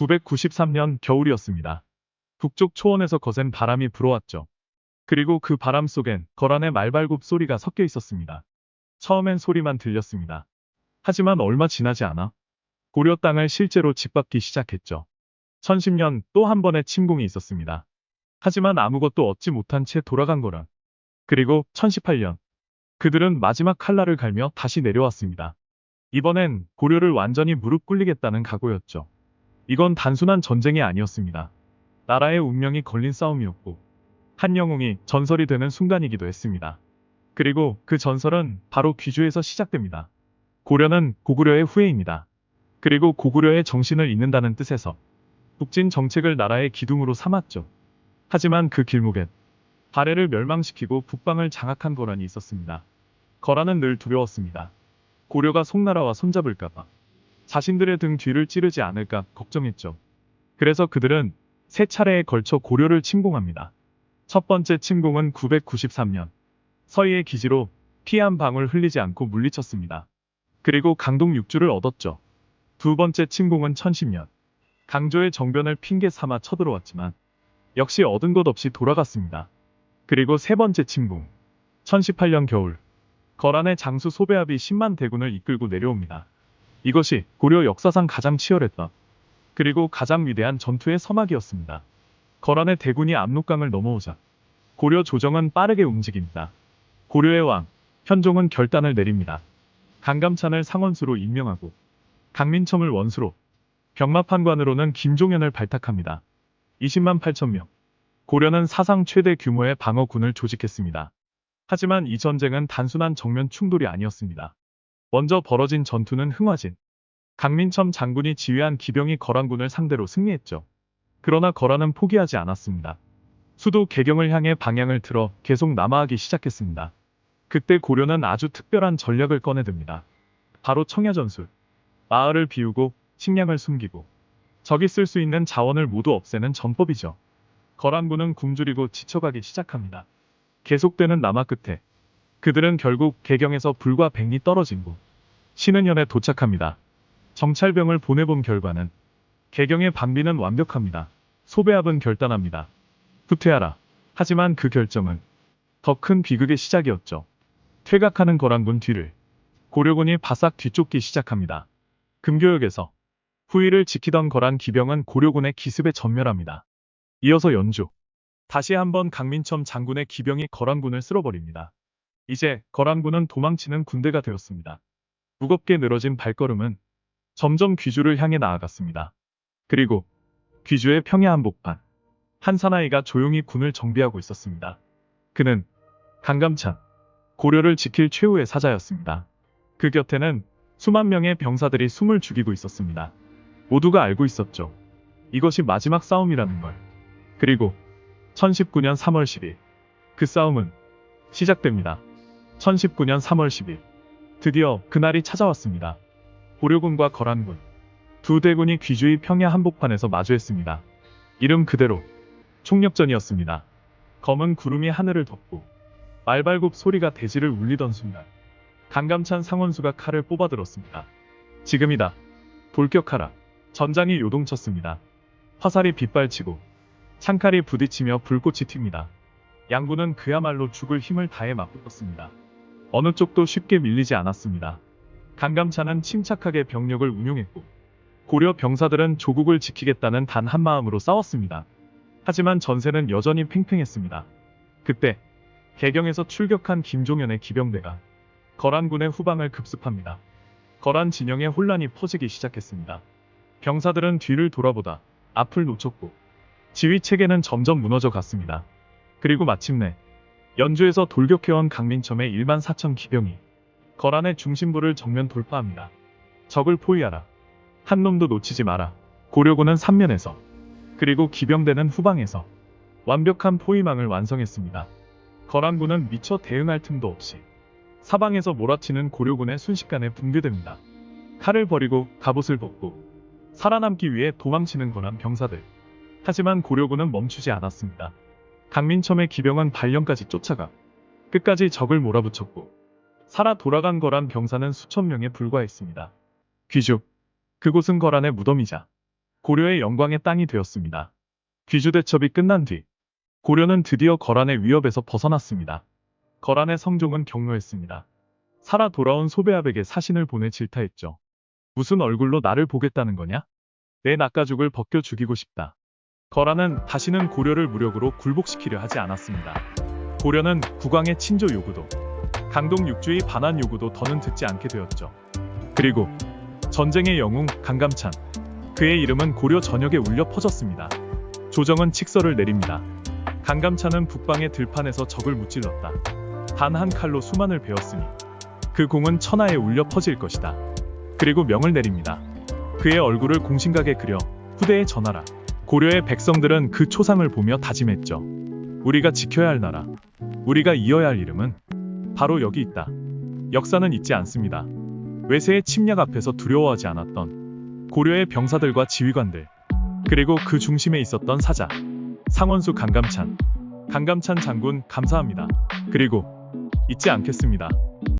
993년 겨울이었습니다. 북쪽 초원에서 거센 바람이 불어왔죠. 그리고 그 바람 속엔 거란의 말발굽 소리가 섞여 있었습니다. 처음엔 소리만 들렸습니다. 하지만 얼마 지나지 않아 고려 땅을 실제로 짓밟기 시작했죠. 1010년 또 한 번의 침공이 있었습니다. 하지만 아무것도 얻지 못한 채 돌아간 거란. 그리고 1018년 그들은 마지막 칼날을 갈며 다시 내려왔습니다. 이번엔 고려를 완전히 무릎 꿇리겠다는 각오였죠. 이건 단순한 전쟁이 아니었습니다. 나라의 운명이 걸린 싸움이었고 한 영웅이 전설이 되는 순간이기도 했습니다. 그리고 그 전설은 바로 귀주에서 시작됩니다. 고려는 고구려의 후예입니다. 그리고 고구려의 정신을 잇는다는 뜻에서 북진 정책을 나라의 기둥으로 삼았죠. 하지만 그 길목엔 발해를 멸망시키고 북방을 장악한 거란이 있었습니다. 거란은 늘 두려웠습니다. 고려가 송나라와 손잡을까봐, 자신들의 등 뒤를 찌르지 않을까 걱정했죠. 그래서 그들은 세 차례에 걸쳐 고려를 침공합니다. 첫 번째 침공은 993년 서희의 기지로 피 한 방울 흘리지 않고 물리쳤습니다. 그리고 강동 6주를 얻었죠. 두 번째 침공은 1010년 강조의 정변을 핑계 삼아 쳐들어왔지만 역시 얻은 것 없이 돌아갔습니다. 그리고 세 번째 침공 1018년 겨울 거란의 장수 소배합이 10만 대군을 이끌고 내려옵니다. 이것이 고려 역사상 가장 치열했던 그리고 가장 위대한 전투의 서막이었습니다. 거란의 대군이 압록강을 넘어오자 고려 조정은 빠르게 움직입니다. 고려의 왕 현종은 결단을 내립니다. 강감찬을 상원수로 임명하고 강민첨을 원수로, 병마판관으로는 김종현을 발탁합니다. 20만 8천 명. 고려는 사상 최대 규모의 방어군을 조직했습니다. 하지만 이 전쟁은 단순한 정면 충돌이 아니었습니다. 먼저 벌어진 전투는 흥화진, 강민첨 장군이 지휘한 기병이 거란군을 상대로 승리했죠. 그러나 거란은 포기하지 않았습니다. 수도 개경을 향해 방향을 틀어 계속 남하하기 시작했습니다. 그때 고려는 아주 특별한 전략을 꺼내듭니다. 바로 청야전술. 마을을 비우고 식량을 숨기고 적이 쓸 수 있는 자원을 모두 없애는 전법이죠. 거란군은 굶주리고 지쳐가기 시작합니다. 계속되는 남하 끝에 그들은 결국 개경에서 불과 100리 떨어진 곳 신은현에 도착합니다. 정찰병을 보내본 결과는 개경의 방비는 완벽합니다. 소배합은 결단합니다. 후퇴하라. 하지만 그 결정은 더 큰 비극의 시작이었죠. 퇴각하는 거란군 뒤를 고려군이 바싹 뒤쫓기 시작합니다. 금교역에서 후위를 지키던 거란 기병은 고려군의 기습에 전멸합니다. 이어서 연주. 다시 한번 강민첨 장군의 기병이 거란군을 쓸어버립니다. 이제 거란군은 도망치는 군대가 되었습니다. 무겁게 늘어진 발걸음은 점점 귀주를 향해 나아갔습니다. 그리고 귀주의 평야 한복판. 한 사나이가 조용히 군을 정비하고 있었습니다. 그는 강감찬, 고려를 지킬 최후의 사자였습니다. 그 곁에는 수만 명의 병사들이 숨을 죽이고 있었습니다. 모두가 알고 있었죠. 이것이 마지막 싸움이라는 걸. 그리고 1019년 3월 10일 그 싸움은 시작됩니다. 1019년 3월 10일 드디어 그날이 찾아왔습니다. 고려군과 거란군 두 대군이 귀주의 평야 한복판에서 마주했습니다. 이름 그대로 총력전이었습니다. 검은 구름이 하늘을 덮고 말발굽 소리가 대지를 울리던 순간 강감찬 상원수가 칼을 뽑아들었습니다. 지금이다. 돌격하라. 전장이 요동쳤습니다. 화살이 빗발치고 창칼이 부딪히며 불꽃이 튑니다. 양군은 그야말로 죽을 힘을 다해 맞붙었습니다. 어느 쪽도 쉽게 밀리지 않았습니다. 강감찬은 침착하게 병력을 운용했고 고려 병사들은 조국을 지키겠다는 단 한 마음으로 싸웠습니다. 하지만 전세는 여전히 팽팽했습니다. 그때 개경에서 출격한 김종현의 기병대가 거란군의 후방을 급습합니다. 거란 진영에 혼란이 퍼지기 시작했습니다. 병사들은 뒤를 돌아보다 앞을 놓쳤고 지휘체계는 점점 무너져 갔습니다. 그리고 마침내 연주에서 돌격해온 강민첨의 1만 4천 기병이 거란의 중심부를 정면 돌파합니다. 적을 포위하라. 한 놈도 놓치지 마라. 고려군은 삼면에서 그리고 기병대는 후방에서 완벽한 포위망을 완성했습니다. 거란군은 미처 대응할 틈도 없이 사방에서 몰아치는 고려군에 순식간에 붕괴됩니다. 칼을 버리고 갑옷을 벗고 살아남기 위해 도망치는 거란 병사들. 하지만 고려군은 멈추지 않았습니다. 강민첨의 기병은 발령까지 쫓아가 끝까지 적을 몰아붙였고 살아 돌아간 거란 병사는 수천 명에 불과했습니다. 귀주. 그곳은 거란의 무덤이자 고려의 영광의 땅이 되었습니다. 귀주대첩이 끝난 뒤 고려는 드디어 거란의 위협에서 벗어났습니다. 거란의 성종은 격노했습니다. 살아 돌아온 소배압에게 사신을 보내 질타했죠. 무슨 얼굴로 나를 보겠다는 거냐? 내 낙가죽을 벗겨 죽이고 싶다. 거란은 다시는 고려를 무력으로 굴복시키려 하지 않았습니다. 고려는 국왕의 친조 요구도, 강동 육주의 반환 요구도 더는 듣지 않게 되었죠. 그리고 전쟁의 영웅 강감찬, 그의 이름은 고려 전역에 울려 퍼졌습니다. 조정은 칙서를 내립니다. 강감찬은 북방의 들판에서 적을 무찔렀다. 단 한 칼로 수만을 베었으니 그 공은 천하에 울려 퍼질 것이다. 그리고 명을 내립니다. 그의 얼굴을 공신각에 그려 후대에 전하라. 고려의 백성들은 그 초상을 보며 다짐했죠. 우리가 지켜야 할 나라, 우리가 이어야 할 이름은 바로 여기 있다. 역사는 잊지 않습니다. 외세의 침략 앞에서 두려워하지 않았던 고려의 병사들과 지휘관들, 그리고 그 중심에 있었던 사자, 상원수 강감찬 장군 감사합니다. 그리고 잊지 않겠습니다.